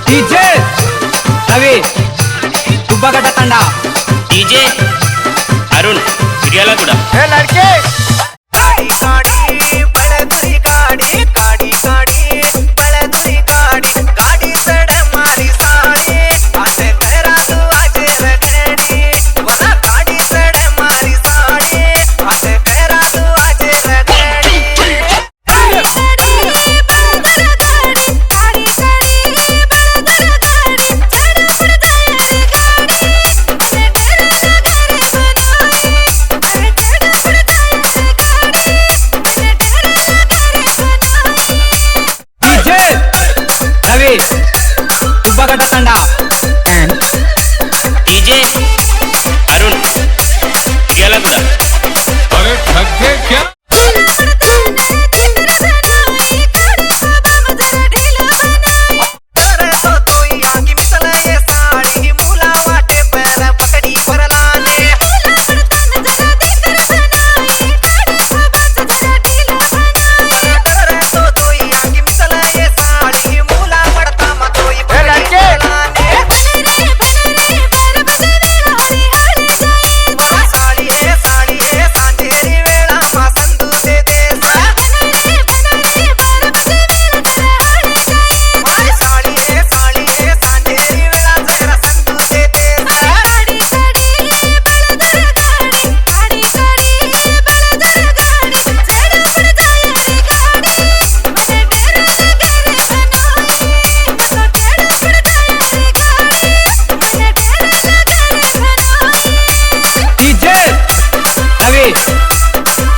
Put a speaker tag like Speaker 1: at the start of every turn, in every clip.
Speaker 1: DJ Ravi दुब्बागड्डा Thanda
Speaker 2: DJ Arun हिरियाला ಕೂಡ
Speaker 1: लड़के दुब्बागड्डा Thanda
Speaker 2: DJ Arun हिरियाला ಕೂಡ
Speaker 3: अरे ठग गए क्या?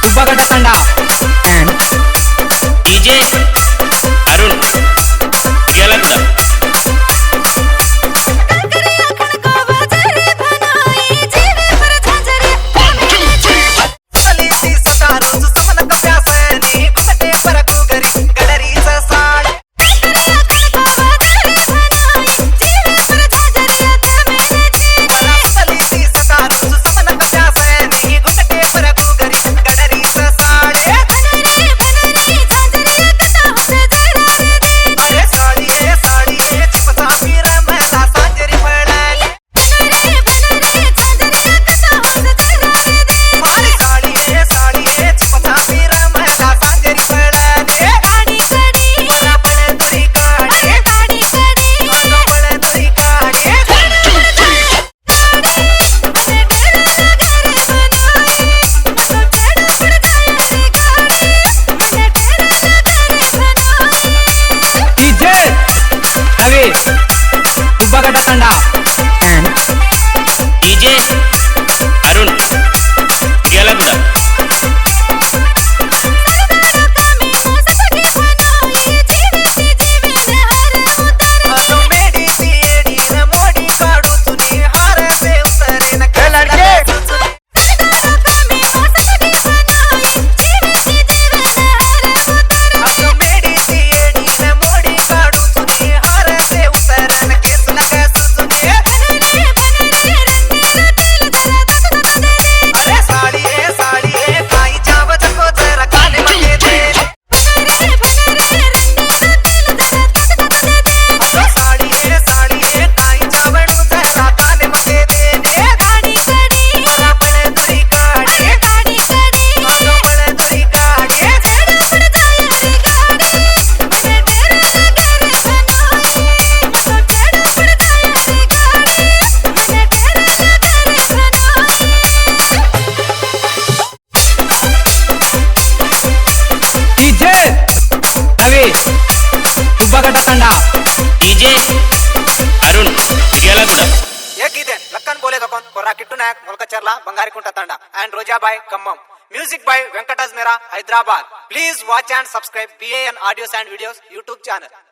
Speaker 3: दुब्बागड्डा तंडा
Speaker 2: डीजे अरुण हिरियाला ಕೂಡ
Speaker 1: दुब्बागड्डा तंडा
Speaker 2: डीजे अरुण हिरियाला ಕೂಡ
Speaker 1: दुब्बागड्डा तंडा
Speaker 2: डीजे अरुण हिरियाला ಕೂಡ
Speaker 4: लक्कन बोले कौन कोर्रा किट्टू नायक मोलकचर्ला बंगारीकुंटा Thanda and रोजाबाई Khammam. Music by Venkatas Mera, Hyderabad. Please watch and subscribe BAN Audios and Videos YouTube channel.